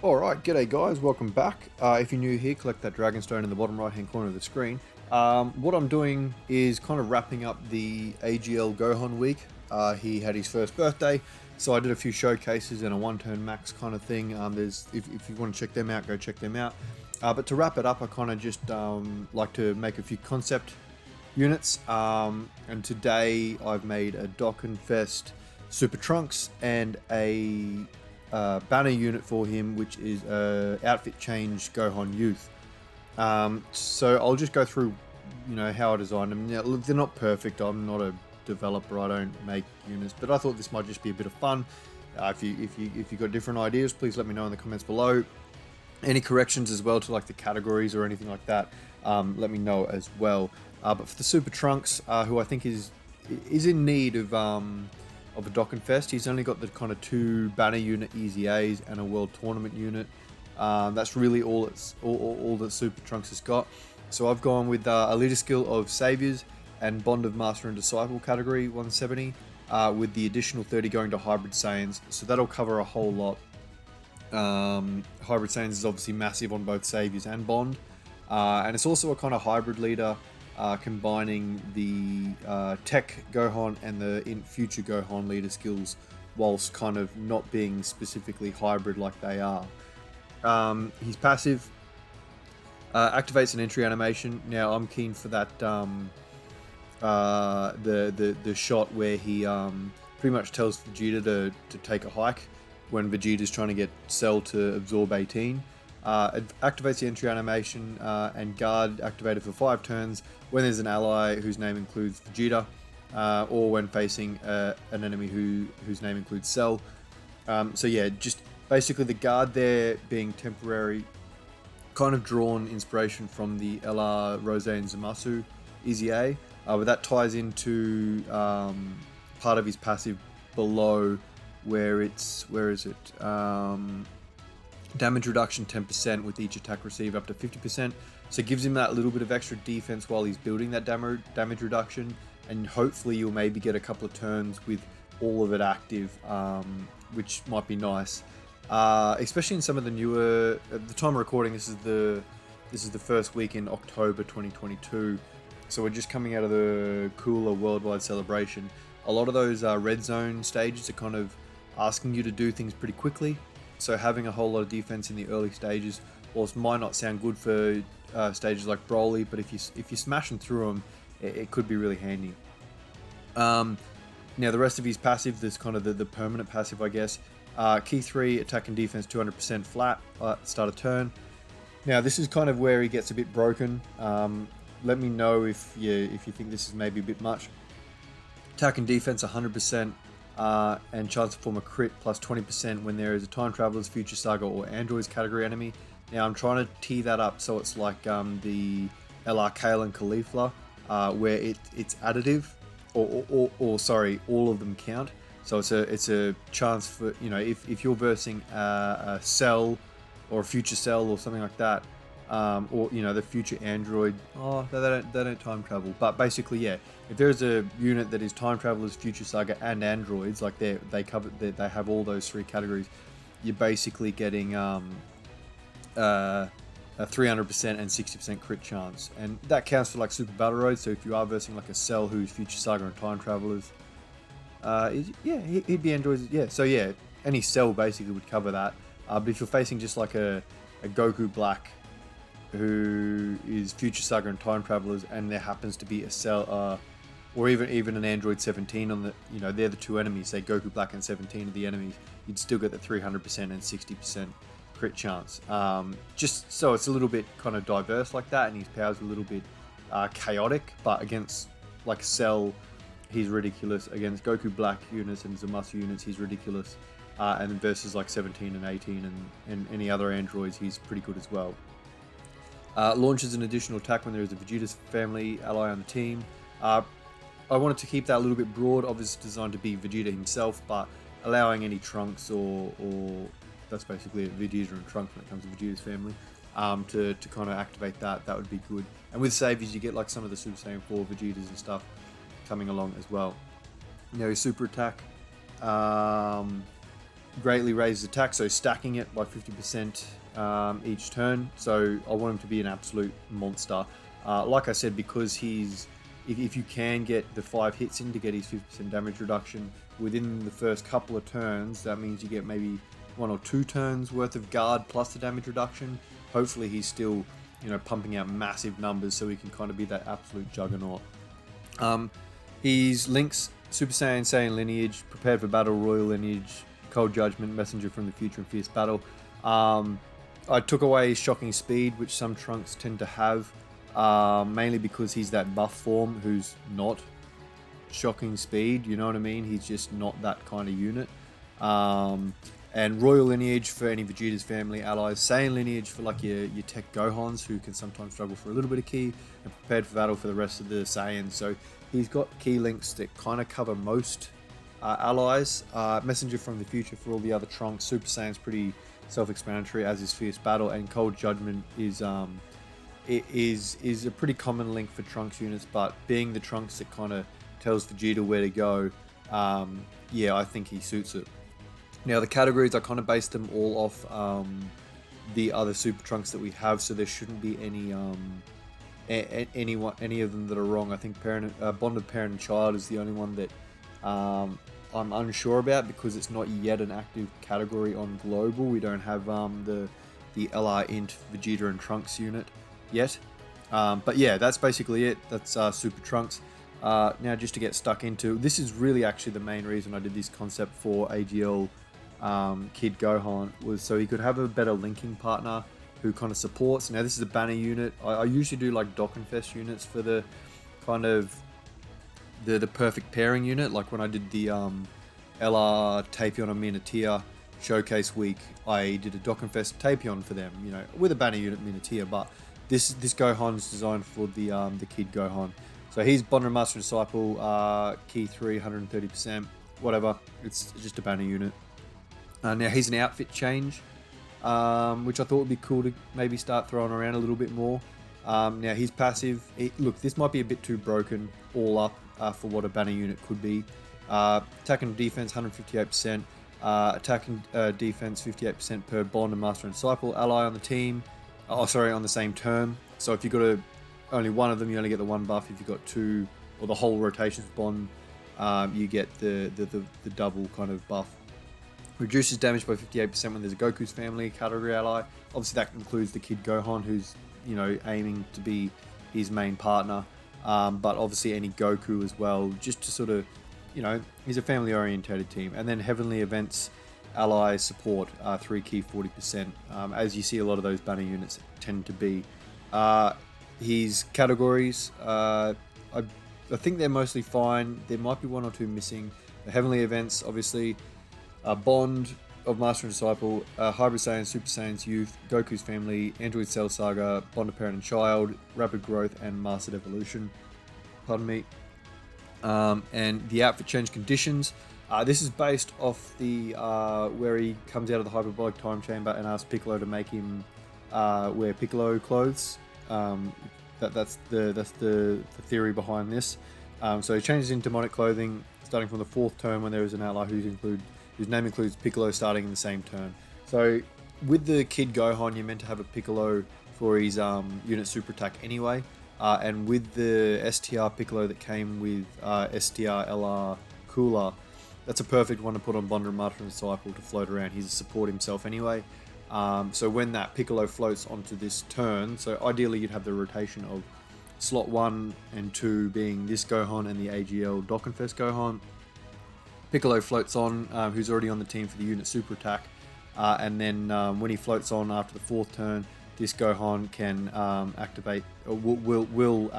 Alright, g'day guys, welcome back. If you're new here, collect that Dragonstone in the bottom right hand corner of the screen. What I'm doing is kind of wrapping up the AGL Gohan week. He had his first birthday, so I did a few showcases and a one-turn max kind of thing. If you want to check them out, go check them out. But to wrap it up, I kind of just like to make a few concept units. And today I've made a Dokkan Fest Super Trunks and a banner unit for him, which is outfit change Gohan Youth. So I'll just go through, how I designed them. Now, look, they're not perfect. I'm not a developer. I don't make units, but I thought this might just be a bit of fun. If you got different ideas, please let me know in the comments below. Any corrections as well to like the categories or anything like that, let me know as well. But for the Super Trunks, who I think is in need of a Dokkan Fest, he's only got the kind of 2 banner unit Easy A's and a World Tournament unit. That's really all that Super Trunks has got. So I've gone with a leader skill of Saviors and Bond of Master and Disciple category 170, with the additional 30 going to Hybrid Saiyans. So that'll cover a whole lot. Hybrid Saiyans is obviously massive on both Saviors and Bond, and it's also a kind of hybrid leader, combining the Tech Gohan and the future Gohan leader skills, whilst kind of not being specifically hybrid like they are. His passive activates an entry animation. Now I'm keen for that the shot where he pretty much tells Vegeta to take a hike when Vegeta's trying to get Cell to absorb 18. It activates the entry animation, and guard activated for 5 turns when there's an ally whose name includes Vegeta, or when facing an enemy whose name includes Cell. So yeah, just basically the guard there being temporary, kind of drawn inspiration from the LR Rose and Zamasu Easy A, but that ties into part of his passive below, where is it? Damage reduction 10% with each attack received up to 50%. So it gives him that little bit of extra defense while he's building that damage reduction, and hopefully you'll maybe get a couple of turns with all of it active, which might be nice. Especially in some of the newer. At the time of recording, this is the first week in October 2022, so we're just coming out of the cooler worldwide celebration. A lot of those red zone stages are kind of asking you to do things pretty quickly. So having a whole lot of defense in the early stages, whilst might not sound good for stages like Broly, but if you're smashing through them, it could be really handy. Now the rest of his passive, there's kind of the permanent passive, I guess. Key 3, attack and defense 200% flat start of turn. Now this is kind of where he gets a bit broken. Let me know if you think this is maybe a bit much. Attack and defense 100%. And chance to form a crit plus 20% when there is a Time Traveler's, Future Saga, or Androids category enemy. Now I'm trying to tee that up so it's like the LR Kale and Caulifla, where it's additive, or sorry, all of them count. So it's a chance for, if you're versing a Cell or a Future Cell or something like that, or the future Android. Oh, they don't time travel, but basically, yeah. If there's a unit that is Time Travelers, Future Saga, and Androids, like they have all those 3 categories, you're basically getting a 300% and 60% crit chance, and that counts for like Super Battle Road. So if you are versing like a Cell who's Future Saga and Time Travelers, he'd be Androids. Yeah, so yeah, any Cell basically would cover that. But if you're facing just like a Goku Black, who is Future Saga and Time Travelers, and there happens to be a Cell, or even an Android 17 on the, they're the 2 enemies, say Goku Black and 17 are the enemies, you'd still get the 300% and 60% crit chance. Just so it's a little bit kind of diverse like that, and his power's a little bit chaotic, but against like Cell, he's ridiculous. Against Goku Black units and Zamasu units, he's ridiculous. And versus like 17 and 18 and any other androids, he's pretty good as well. Launches an additional attack when there is a Vegeta's family ally on the team. I wanted to keep that a little bit broad. Obviously designed to be Vegeta himself, but allowing any Trunks or that's basically it, Vegeta and Trunks when it comes to Vegeta's family, to kind of activate that would be good. And with Saviors, you get like some of the Super Saiyan 4 Vegetas and stuff coming along as well. His super attack. greatly raises attack, so stacking it by 50% each turn. So I want him to be an absolute monster. Like I said, because if you can get the 5 hits in to get his 50% damage reduction within the first couple of turns, that means you get maybe 1 or 2 turns worth of guard plus the damage reduction. Hopefully he's still, pumping out massive numbers so he can kind of be that absolute juggernaut. He's Link's Super Saiyan lineage, prepared for battle, royal lineage, cold judgment, messenger from the future, and fierce battle. I took away shocking speed, which some Trunks tend to have, mainly because he's that buff form who's not shocking speed, you know what I mean? He's just not that kind of unit. And royal lineage for any Vegeta's family allies, Saiyan lineage for like your tech Gohans who can sometimes struggle for a little bit of ki, and prepared for battle for the rest of the Saiyans. So he's got key links that kind of cover most allies. Messenger from the future for all the other Trunks. Super Saiyan's pretty self-explanatory, as is fierce battle, and cold judgment is a pretty common link for Trunks units, but being the Trunks that kind of tells Vegeta where to go, yeah, I think he suits it. Now the categories, I kind of based them all off the other Super Trunks that we have, so there shouldn't be any of them that are wrong. I think bond of parent and child is the only one that I'm unsure about, because it's not yet an active category on global. We don't have the LR int Vegeta and Trunks unit yet. But yeah, that's basically it. That's Super Trunks. Now just to get stuck into, this is really actually the main reason I did this concept for AGL Kid Gohan, was so he could have a better linking partner who kind of supports. Now this is a banner unit. I usually do like Dokkan Fest units for the kind of the perfect pairing unit. Like when I did the LR Tapion and Minatia showcase week, I did a Dokkan Fest Tapion for them, with a banner unit Minatia, but this Gohan is designed for the Kid Gohan. So he's Bonder Master Disciple, Key 3, 130%, whatever. It's just a banner unit. Now he's an outfit change, which I thought would be cool to maybe start throwing around a little bit more. Now he's passive. Look, this might be a bit too broken all up for what a banner unit could be. Attack and defense 158%, attack and defense 58% per Bond and Master and Disciple ally on the team. On the same turn. So if you've got only one of them, you only get the one buff. If you've got two, or the whole rotation's Bond, you get the double kind of buff. Reduces damage by 58% when there's a Goku's family category ally. Obviously that includes the Kid Gohan, who's aiming to be his main partner, but obviously any Goku as well, just to sort of, he's a family orientated team. And then Heavenly Events ally support, 3 key 40%, as you see a lot of those banner units tend to be. His categories, I think they're mostly fine. There might be one or two missing. The Heavenly Events, obviously, Bond of Master and Disciple, Hybrid Saiyan, Super Saiyan's Youth, Goku's Family, Android Cell Saga, Bond of Parent and Child, Rapid Growth, and Mastered Evolution. Pardon me. And the outfit change conditions. This is based off the where he comes out of the hyperbolic time chamber and asks Piccolo to make him wear Piccolo clothes. That's the theory behind this. So he changes into demonic clothing starting from the 4th turn when there is an ally whose name includes Piccolo starting in the same turn. So with the Kid Gohan, you're meant to have a Piccolo for his unit super attack anyway. And with the STR Piccolo that came with STR LR Cooler, that's a perfect one to put on Bonder Master and Disciple to float around. He's a support himself anyway. So when that Piccolo floats onto this turn, so ideally you'd have the rotation of slot 1 and 2 being this Gohan and the AGL Dokkan Fest Gohan. Piccolo floats on, who's already on the team for the unit super attack, and then when he floats on after the 4th turn, this Gohan can activate, or will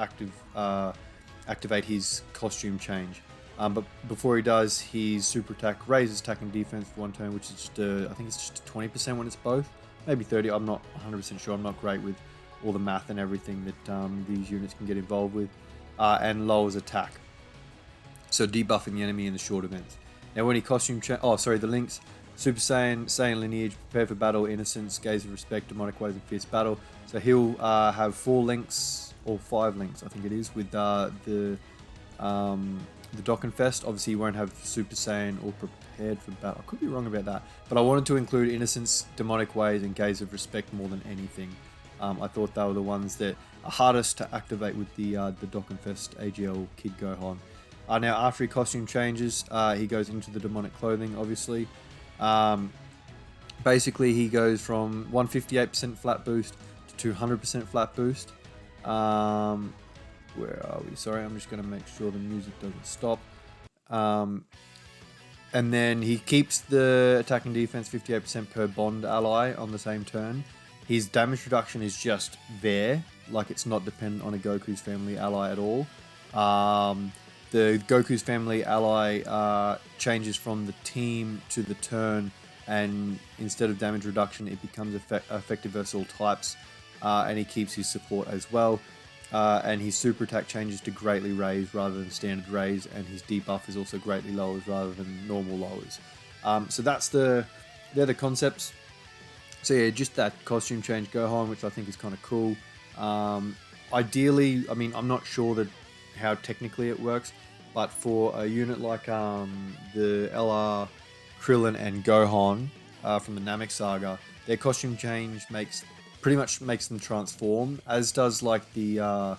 activate his costume change. But before he does, his super attack raises attack and defense for 1 turn, which is just I think it's just 20% when it's both, maybe 30. I'm not 100% sure. I'm not great with all the math and everything that these units can get involved with, and lowers attack, so debuffing the enemy in the short events. Now when he costume change, the links: Super Saiyan lineage, prepare for battle, innocence, gaze of respect, demonic ways, and fierce battle. So he'll have 4 links, or 5 links, I think it is, with the the Dokkan Fest. Obviously, you won't have Super Saiyan or Prepared for Battle. I could be wrong about that, but I wanted to include Innocence, Demonic Ways, and Gaze of Respect more than anything. I thought they were the ones that are hardest to activate with the Dokkan Fest AGL Kid Gohan. Now, after he costume changes, he goes into the Demonic Clothing, obviously. Basically, he goes from 158% flat boost to 200% flat boost. Where are we? Sorry, I'm just going to make sure the music doesn't stop. And then he keeps the attack and defense 58% per bond ally on the same turn. His damage reduction is just there, like it's not dependent on a Goku's family ally at all. The Goku's family ally changes from the team to the turn, and instead of damage reduction, it becomes effective versus all types, and he keeps his support as well. And his super attack changes to greatly raise rather than standard raise, and his debuff is also greatly lowers rather than normal lowers. So they're the concepts. So yeah, just that costume change Gohan, which I think is kind of cool. Ideally, I mean, I'm not sure how technically it works, but for a unit like the LR, Krillin, and Gohan from the Namek Saga, their costume change pretty much makes them transform, as does like the LR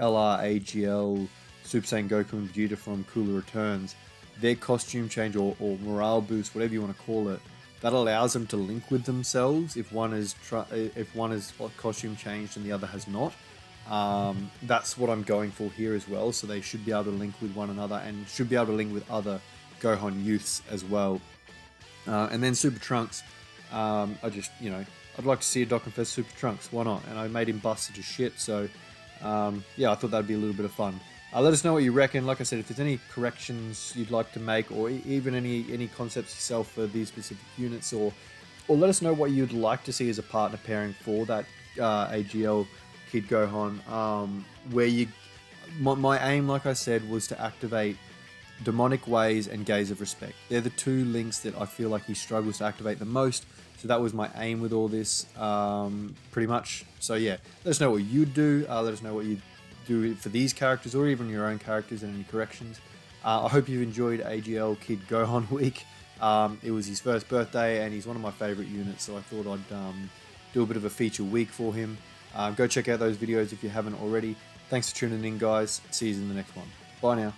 AGL Super Saiyan Goku and Vegeta from Cooler Returns. Their costume change or morale boost, whatever you want to call it, that allows them to link with themselves if one is costume changed and the other has not. That's what I'm going for here as well. So they should be able to link with one another and should be able to link with other Gohan youths as well. And then Super Trunks, I'd like to see a Dokkan Fest Super Trunks. Why not? And I made him busted to shit. So yeah, I thought that'd be a little bit of fun. Let us know what you reckon. Like I said, if there's any corrections you'd like to make, or even any concepts yourself for these specific units, or let us know what you'd like to see as a partner pairing for that AGL Kid Gohan. My aim, like I said, was to activate Demonic Ways and Gaze of Respect. They're the two links that I feel like he struggles to activate the most. So that was my aim with all this, pretty much. So yeah, let us know what you'd do. Let us know what you'd do for these characters, or even your own characters, and any corrections. I hope you've enjoyed AGL Kid Gohan Week. It was his first birthday, and he's one of my favorite units, so I thought I'd do a bit of a feature week for him. Go check out those videos if you haven't already. Thanks for tuning in, guys. See you in the next one. Bye now.